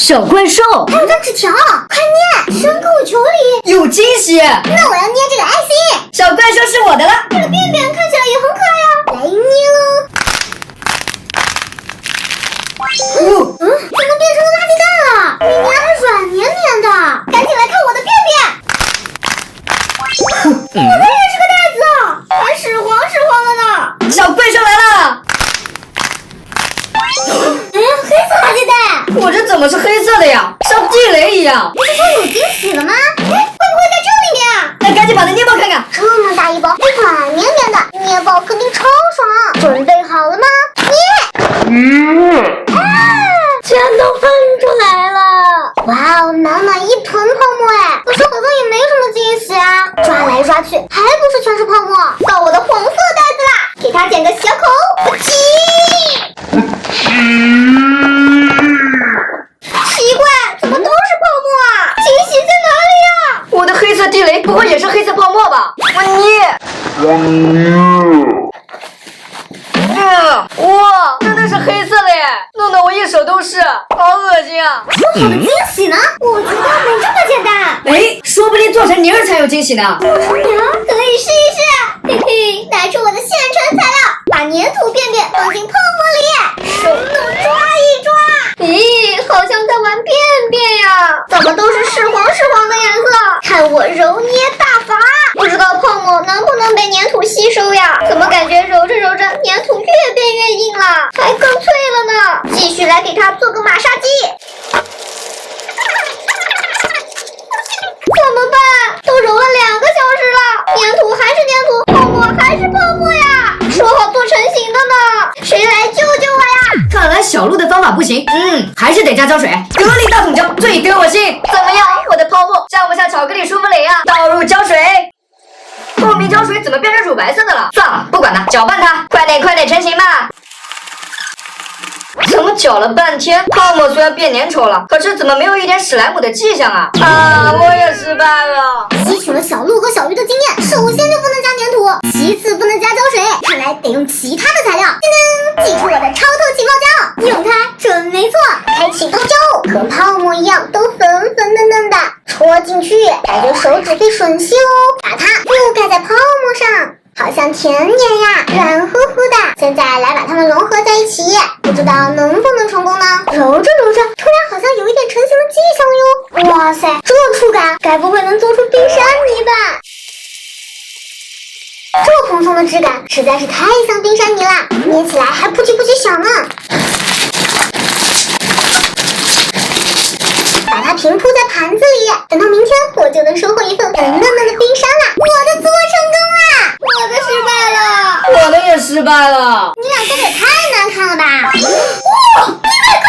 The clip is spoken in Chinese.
小怪兽，还有张纸条，快念！申购求礼，有惊喜！那我要捏这个爱心。小怪兽是我的了。这个便便看起来也很可爱呀，来捏喽。怎么变成了垃圾袋了？里面还软绵绵的，赶紧来看我的便便。我的也是个袋子啊，还屎黄屎黄的呢。小怪兽来了！哎，黑色垃圾袋，我这怎么是黑色的呀？像地雷一样。不是说有惊喜了吗？哎，会不会在这里面？那赶紧把它捏爆看看。这么大一包，还软绵绵的，捏爆肯定超爽。准备好了吗？捏！全都喷出来了！哇哦，满满一盆泡沫哎！可是好像也没什么惊喜啊，抓来抓去还不是全是泡沫。到我的黄色袋子啦，给它剪个小口，不急。奇怪，怎么都是泡沫啊？惊喜在哪里呀？我的黑色地雷不会也是黑色泡沫吧？我捏。哇，真的是黑色的耶，弄得我一手都是，好恶心啊！说好的惊喜呢？我觉得没这么简单。哎，说不定做成泥儿才有惊喜呢。做成泥儿可以试一试。嘿嘿，拿出我的现成材料，把粘土便便放进泡沫里，手动抓一抓。咦，好像在玩便便呀！怎么都是屎黄屎黄的颜色？看我揉捏大法！不知道泡沫能不能被粘土吸收呀？怎么感觉揉着揉着粘土越变越硬了，还更脆了呢？继续来给它做个马杀鸡。怎么办？都揉了2个小时了，粘土还是粘土，泡沫还是泡沫呀！说好做成型的呢，谁来救救我呀？看来小鹿的方法不行，还是得加胶水。格力大桶胶最得我心。怎么样，我的泡沫像不像巧克力舒芙蕾啊？倒入胶水。透明胶水怎么变成乳白色的了？算了，不管它，搅拌它，快点成型吧！怎么搅了半天，泡沫虽然变粘稠了，可是怎么没有一点史莱姆的迹象啊？我也失败了。吸取了小鹿和小鱼的经验，首先就不能加粘土，其次不能加胶水，看来得用其他的材料。噔噔，记住我的超透气泡胶，用它准没错。开启泡胶，和泡沫一样，都粉粉嫩嫩的，戳进去，感觉手指会吮吸哦。把它覆盖在泡沫上。好像甜黏呀，软乎乎的。现在来把它们融合在一起，不知道能不能成功呢？揉着揉着，突然好像有一点成型的迹象哟！哇塞，这触感，该不会能做出冰山泥吧？这蓬松的质感实在是太像冰山泥啦，捏起来还扑叽扑叽响呢。把它平铺在盘子里，等到明天我就能收获一份粉嫩嫩的冰山啦！我的做成功啦！我的失败了，我的也失败了。你俩做的也太难看了吧！哇，100块